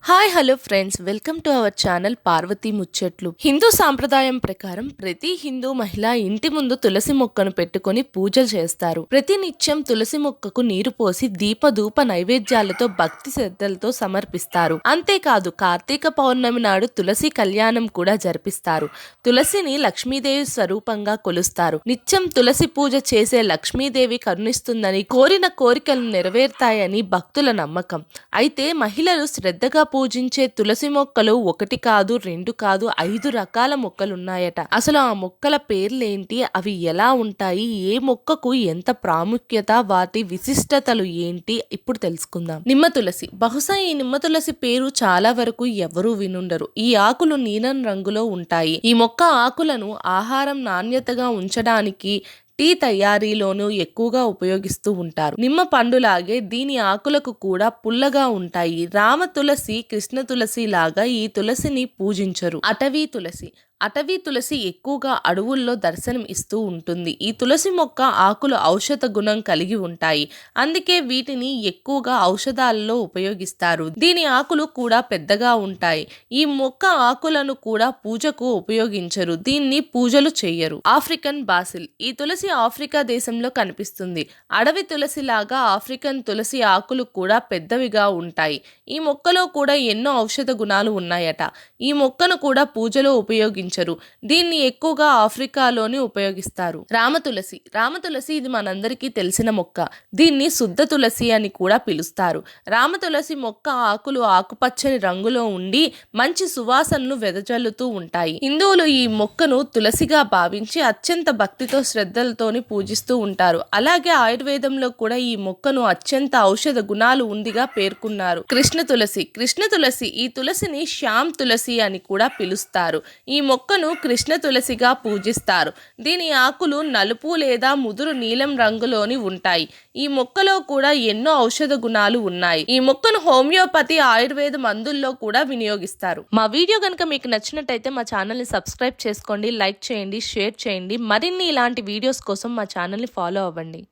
Hi hello friends, welcome to our channel Parvati ముచ్చట్లు. హిందూ సాంప్రదాయం ప్రకారం ప్రతి హిందూ మహిళ ఇంటి ముందు తులసి మొక్కను పెట్టుకొని పూజలు చేస్తారు. ప్రతి నిత్యం తులసి మొక్కకు నీరు పోసి దీపధూప నైవేద్యాలతో భక్తి శ్రద్ధలతో సమర్పిస్తారు. అంతేకాదు కార్తీక పౌర్ణమి నాడు తులసి కళ్యాణం కూడా జరిపిస్తారు. తులసిని లక్ష్మీదేవి స్వరూపంగా కొలుస్తారు. నిత్యం తులసి పూజ చేసే లక్ష్మీదేవి కరుణిస్తుందని, కోరిన కోరికలు నెరవేరుతాయని భక్తుల నమ్మకం. అయితే మహిళలు శ్రద్ధగా పూజించే తులసి మొక్కలు ఒకటి కాదు, రెండు కాదు, 5 రకాల మొక్కలున్నాయట. అసలు ఆ మొక్కల పేర్లేంటి, అవి ఎలా ఉంటాయి, ఏ మొక్కకు ఎంత ప్రాముఖ్యత, వాటి విశిష్టతలు ఏంటి ఇప్పుడు తెలుసుకుందాం. నిమ్మ తులసి. బహుశా ఈ నిమ్మ తులసి పేరు చాలా వరకు ఎవరూ వినుండరు. ఈ ఆకులు నీలం రంగులో ఉంటాయి. ఈ మొక్క ఆకులను ఆహారం నాణ్యతగా ఉంచడానికి, టీ తయారీలోనూ ఎక్కువగా ఉపయోగిస్తూ ఉంటారు. నిమ్మ పండులాగే దీని ఆకులకు కూడా పుల్లగా ఉంటాయి. రామ తులసి, కృష్ణ తులసి లాగా ఈ తులసిని పూజించరు. అటవీ తులసి ఎక్కువగా అడవుల్లో దర్శనం ఇస్తూ ఉంటుంది. ఈ తులసి మొక్క ఆకులు ఔషధ గుణం కలిగి ఉంటాయి. అందుకే వీటిని ఎక్కువగా ఔషధాలలో ఉపయోగిస్తారు. దీని ఆకులు కూడా పెద్దగా ఉంటాయి. ఈ మొక్క ఆకులను కూడా పూజకు ఉపయోగించరు. దీన్ని పూజలు చెయ్యరు. ఆఫ్రికన్ బాసిల్. ఈ తులసి ఆఫ్రికా దేశంలో కనిపిస్తుంది. అడవి తులసి లాగా ఆఫ్రికన్ తులసి ఆకులు కూడా పెద్దవిగా ఉంటాయి. ఈ మొక్కలో కూడా ఎన్నో ఔషధ గుణాలు ఉన్నాయట. ఈ మొక్కను కూడా పూజలో ఉపయోగించారు. దీన్ని ఎక్కువగా ఆఫ్రికాలోని ఉపయోగిస్తారు. రామతులసి ఇది మనందరికీ తెలిసిన మొక్క. దీన్ని శుద్ధ తులసి అని కూడా పిలుస్తారు. రామతులసి మొక్క ఆకులు ఆకుపచ్చని రంగులో ఉండి మంచి సువాసనను వెదజల్లుతూ ఉంటాయి. హిందువులు ఈ మొక్కను తులసిగా భావించి అత్యంత భక్తితో శ్రద్ధలతోని పూజిస్తూ ఉంటారు. అలాగే ఆయుర్వేదంలో కూడా ఈ మొక్కను అత్యంత ఔషధ గుణాలు ఉందిగా పేర్కొన్నారు. కృష్ణ తులసి ఈ తులసిని శ్యామ్ తులసి అని కూడా పిలుస్తారు. ఈ మొక్కను కృష్ణ తులసిగా పూజిస్తారు. దీని ఆకులు నలుపు లేదా ముదురు నీలం రంగులోని ఉంటాయి. ఈ మొక్కలో కూడా ఎన్నో ఔషధ గుణాలు ఉన్నాయి. ఈ మొక్కను హోమియోపతి, ఆయుర్వేద మందుల్లో కూడా వినియోగిస్తారు. మా వీడియో కనుక మీకు నచ్చినట్టయితే మా ఛానల్ని సబ్స్క్రైబ్ చేసుకోండి, లైక్ చేయండి, షేర్ చేయండి. మరిన్ని ఇలాంటి వీడియోస్ కోసం మా ఛానల్ని ఫాలో అవ్వండి.